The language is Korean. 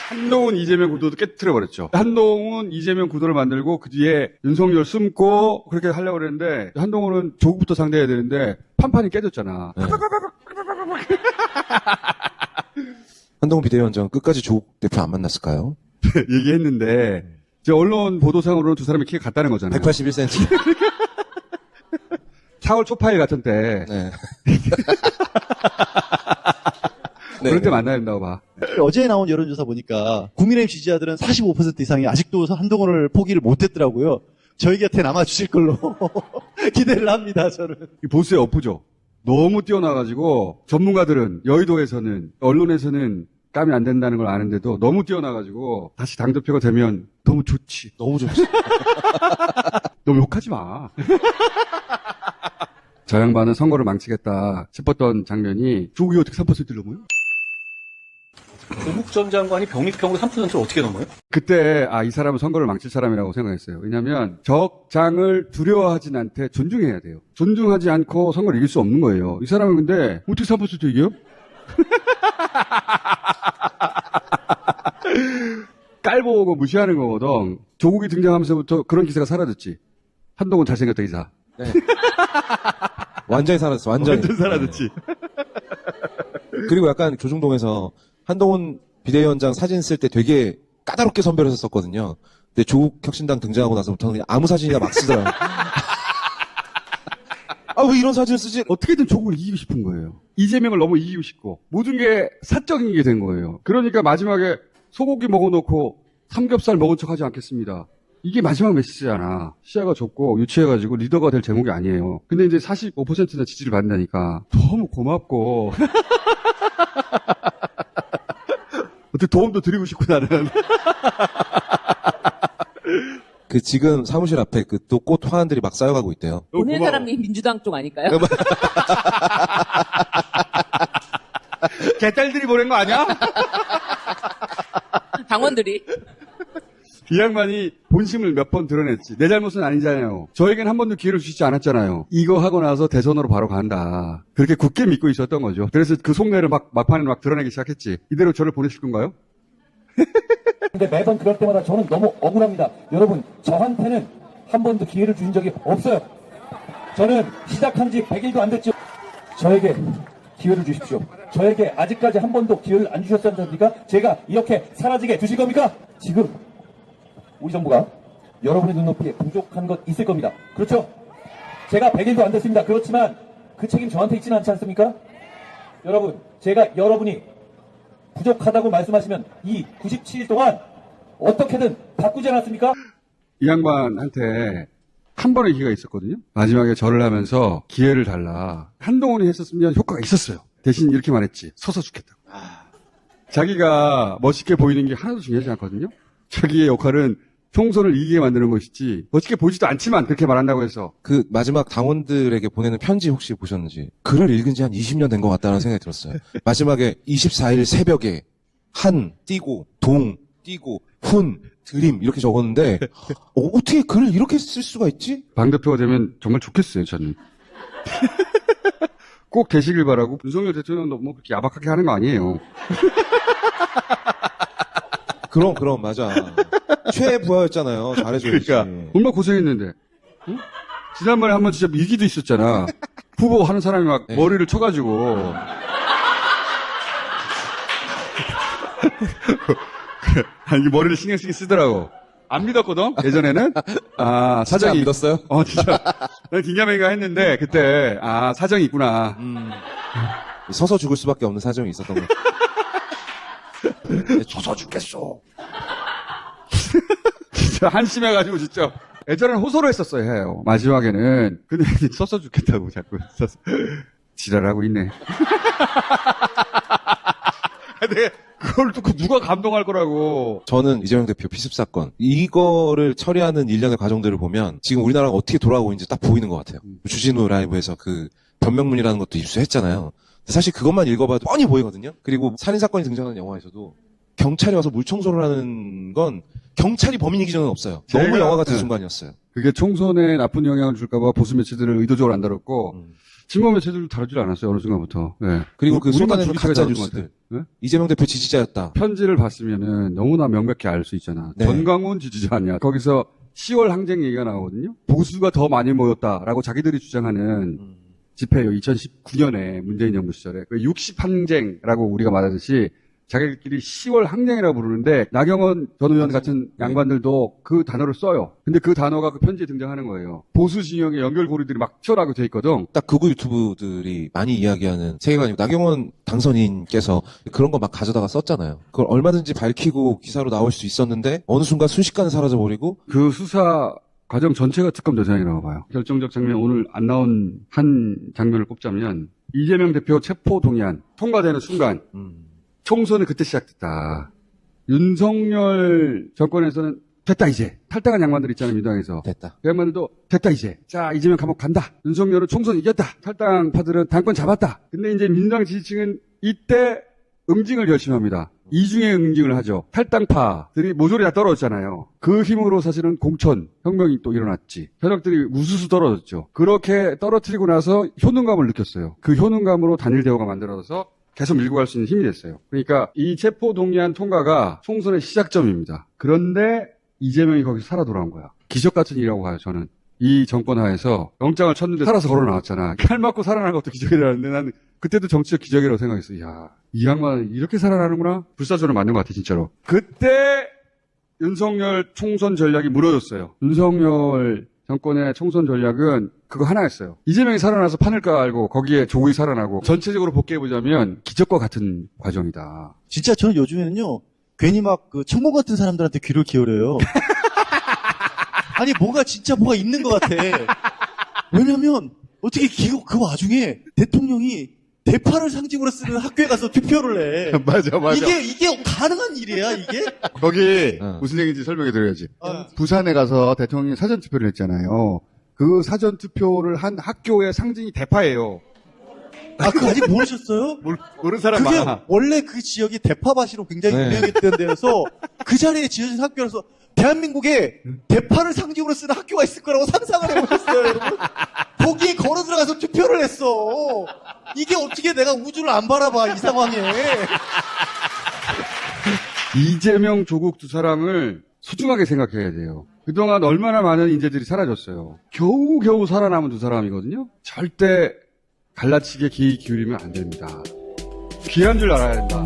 한동훈 이재명 구도도 깨트려버렸죠. 한동훈은 이재명 구도를 만들고 그 뒤에 윤석열 숨고 그렇게 하려고 그랬는데 한동훈은 조국부터 상대해야 되는데 판판이 깨졌잖아. 네. 한동훈 비대위원장은 끝까지 조국 대표 안 만났을까요? 얘기했는데 이제 언론 보도상으로는 두 사람이 키가 같다는 거잖아요. 181cm. 4월 초파일 같은 때 네. 그럴 때 만나야 된다고 봐. 어제 나온 여론조사 보니까 국민의힘 지지자들은 45% 이상이 아직도 한동훈을 포기를 못했더라고요. 저희 곁에 남아주실 걸로 기대를 합니다, 저는. 이 보수의 어프죠. 너무 뛰어나가지고 전문가들은 여의도에서는 언론에서는 까면 안 된다는 걸 아는데도 너무 뛰어나가지고 다시 당대표가 되면 너무 좋지. 너무 좋지. 너무 욕하지 마. 저 양반은 선거를 망치겠다 싶었던 장면이 조국이 어떻게 3%를 넘어요? 조국 전 장관이 병립병으로 3%를 어떻게 넘어요? 그때 이 사람은 선거를 망칠 사람이라고 생각했어요. 왜냐하면 적장을 두려워하진 않되 존중해야 돼요. 존중하지 않고 선거를 이길 수 없는 거예요. 이 사람은 근데 어떻게 3% 이겨요? 깔보고 무시하는 거거든. 조국이 등장하면서부터 그런 기사가 사라졌지. 한동훈 잘생겼다 기사. 네. 완전히 사라졌어. 완전 사라졌지. 그리고 약간 조중동에서 한동훈 비대위원장 사진 쓸 때 되게 까다롭게 선별해서 썼거든요. 근데 조국 혁신당 등장하고 나서부터는 그냥 아무 사진이나 막 쓰더라고요. 왜 이런 사진을 쓰지? 어떻게든 조국을 이기고 싶은 거예요. 이재명을 너무 이기고 싶고 모든 게 사적인 게 된 거예요. 그러니까 마지막에 소고기 먹어놓고 삼겹살 먹은 척하지 않겠습니다. 이게 마지막 메시지잖아. 시야가 좁고 유치해가지고 리더가 될 제목이 아니에요. 근데 이제 45%나 지지를 받는다니까 너무 고맙고 어떻게 도움도 드리고 싶고 나는. 그 지금 사무실 앞에 그 또 꽃 화환들이 막 쌓여가고 있대요. 보낸 사람이 민주당 쪽 아닐까요? 개딸들이 보낸 거 아니야? 당원들이. 이 양반이 본심을 몇 번 드러냈지. 내 잘못은 아니잖아요. 저에겐 한 번도 기회를 주시지 않았잖아요. 이거 하고 나서 대선으로 바로 간다. 그렇게 굳게 믿고 있었던 거죠. 그래서 그 속내를 막판에 막 드러내기 시작했지. 이대로 저를 보내실 건가요? 근데 매번 그럴 때마다 저는 너무 억울합니다. 여러분, 저한테는 한 번도 기회를 주신 적이 없어요. 저는 시작한 지 100일도 안 됐죠. 저에게 기회를 주십시오. 저에게 아직까지 한 번도 기회를 안 주셨습니까? 제가 이렇게 사라지게 두실 겁니까? 지금 우리 정부가 여러분의 눈높이에 부족한 것 있을 겁니다. 그렇죠? 제가 100일도 안 됐습니다. 그렇지만 그 책임 저한테 있지는 않지 않습니까? 여러분, 제가 여러분이 부족하다고 말씀하시면 이 97일 동안 어떻게든 바꾸지 않았습니까? 이 양반한테 한 번의 기회가 있었거든요. 마지막에 절을 하면서 기회를 달라. 한동훈이 했었으면 효과가 있었어요. 대신 이렇게 말했지. 서서 죽겠다고. 자기가 멋있게 보이는 게 하나도 중요하지 않거든요. 자기의 역할은 총선을 이기게 만드는 것이지 멋있게 보이지도 않지만 그렇게 말한다고 해서. 그 마지막 당원들에게 보내는 편지 혹시 보셨는지? 글을 읽은 지 한 20년 된 것 같다는 생각이 들었어요. 마지막에 24일 새벽에 한 띄고 동 띄고 훈 드림 이렇게 적었는데 어떻게 글을 이렇게 쓸 수가 있지? 당 대표가 되면 정말 좋겠어요. 저는. 꼭 되시길 바라고. 윤석열 대통령은 너무 그렇게 야박하게 하는 거 아니에요. 그럼 맞아. 최부하였잖아요. 잘해줘야지. 그러니까 얼마나 고생했는데. 응? 지난번에 한번 진짜 위기도 있었잖아. 후보 하는 사람이 막 네. 머리를 쳐가지고. 아니, 머리를 신경 쓰긴 쓰더라고. 안 믿었거든? 예전에는? 사장이 안 믿었어요? 진짜. 난 김야맹이가 했는데, 그때, 사정이 있구나. 서서 죽을 수밖에 없는 사정이 있었던 거예요. 서서 죽겠어. 진짜 한심해가지고, 진짜. 예전에는 호소를 했었어요, 해요. 마지막에는. 근데 서서 죽겠다고 자꾸. 지랄하고 있네. 근데 그걸 또 누가 감동할 거라고. 저는 이재명 대표 피습 사건 이거를 처리하는 일련의 과정들을 보면 지금 우리나라가 어떻게 돌아가고 있는지 딱 보이는 것 같아요. 주진우 라이브에서 그 변명문이라는 것도 입수했잖아요. 근데 사실 그것만 읽어봐도 뻔히 보이거든요. 그리고 살인 사건이 등장하는 영화에서도 경찰이 와서 물 청소를 하는 건 경찰이 범인이기 전에는 없어요. 너무 영화 같은 순간이었어요. 그게 총선에 나쁜 영향을 줄까봐 보수 매체들을 의도적으로 안 다뤘고 친범의 제도를 다루질 않았어요. 어느 순간부터. 네. 그리고 그 우리만 쏟아내는 주기식하게 가짜 다뤘던 것 뉴스들. 같아요. 네? 이재명 대표 지지자였다. 편지를 봤으면은 너무나 명백히 알 수 있잖아. 네. 전광훈 지지자 아니야. 거기서 10월 항쟁 얘기가 나오거든요. 보수가 더 많이 모였다라고 자기들이 주장하는 집회요. 2019년에 문재인 정부 시절에. 그 60항쟁이라고 우리가 말하듯이 자기들끼리 10월 항쟁이라고 부르는데 나경원 전 의원 같은 양반들도 그 단어를 써요. 근데 그 단어가 그 편지에 등장하는 거예요. 보수 진영의 연결고리들이 막 튀어나오게 돼 있거든. 딱 극우 유튜브들이 많이 이야기하는 세계관이고 나경원 당선인께서 그런 거 막 가져다가 썼잖아요. 그걸 얼마든지 밝히고 기사로 나올 수 있었는데 어느 순간 순식간에 사라져버리고 그 수사 과정 전체가 특검 대상이라고 봐요. 결정적 장면 오늘 안 나온 한 장면을 꼽자면 이재명 대표 체포 동의안 통과되는 순간 총선은 그때 시작됐다. 윤석열 정권에서는 됐다 이제. 탈당한 양반들 있잖아요. 민주당에서. 됐다. 그 양반들도 됐다 이제. 자 이재명 감옥 간다. 윤석열은 총선 이겼다. 탈당파들은 당권 잡았다. 근데 이제 민주당 지지층은 이때 응징을 결심합니다. 이중의 응징을 하죠. 탈당파들이 모조리 다 떨어졌잖아요. 그 힘으로 사실은 공천, 혁명이 또 일어났지. 현역들이 우수수 떨어졌죠. 그렇게 떨어뜨리고 나서 효능감을 느꼈어요. 그 효능감으로 단일 대우가 만들어져서 계속 밀고 갈 수 있는 힘이 됐어요. 그러니까 이 체포 동의안 통과가 총선의 시작점입니다. 그런데 이재명이 거기서 살아 돌아온 거야. 기적 같은 일이라고 봐요, 저는. 이 정권 하에서 영장을 쳤는데 살아서 걸어 나왔잖아. 칼 맞고 살아난 것도 기적이라는데 나는 그때도 정치적 기적이라고 생각했어. 이야, 이 양반은 이렇게 살아나는구나? 불사조는 맞는 것 같아, 진짜로. 그때 윤석열 총선 전략이 무너졌어요. 윤석열 정권의 총선 전략은 그거 하나였어요. 이재명이 살아나서 판을 깔고 거기에 조국이 살아나고 전체적으로 복귀해보자면 기적과 같은 과정이다. 진짜 저는 요즘에는요, 괜히 막 그 청문 같은 사람들한테 귀를 기울여요. 아니, 뭐가 있는 것 같아. 왜냐면, 어떻게 그 와중에 대통령이 대파를 상징으로 쓰는 학교에 가서 투표를 해. 맞아. 이게 가능한 일이야, 이게? 거기 어. 무슨 얘기인지 설명해 드려야지. 아. 부산에 가서 대통령이 사전투표를 했잖아요. 그 사전투표를 한 학교의 상징이 대파예요. 아, 그거 아직 모르셨어요? 모르는 사람 그게 많아. 원래 그 지역이 대파밭이로 굉장히 네. 유명했던 데여서 그 자리에 지어진 학교라서 대한민국에 대파를 상징으로 쓰는 학교가 있을 거라고 상상을 해보셨어요, 여러분? 거기에 걸어 들어가서 투표를 했어. 이게 어떻게 내가 우주를 안 바라봐, 이 상황에. 이재명, 조국 두 사람을 소중하게 생각해야 돼요. 그동안 얼마나 많은 인재들이 사라졌어요. 겨우겨우 살아남은 두 사람이거든요. 절대 갈라치게 기울이면 안 됩니다. 귀한 줄 알아야 된다.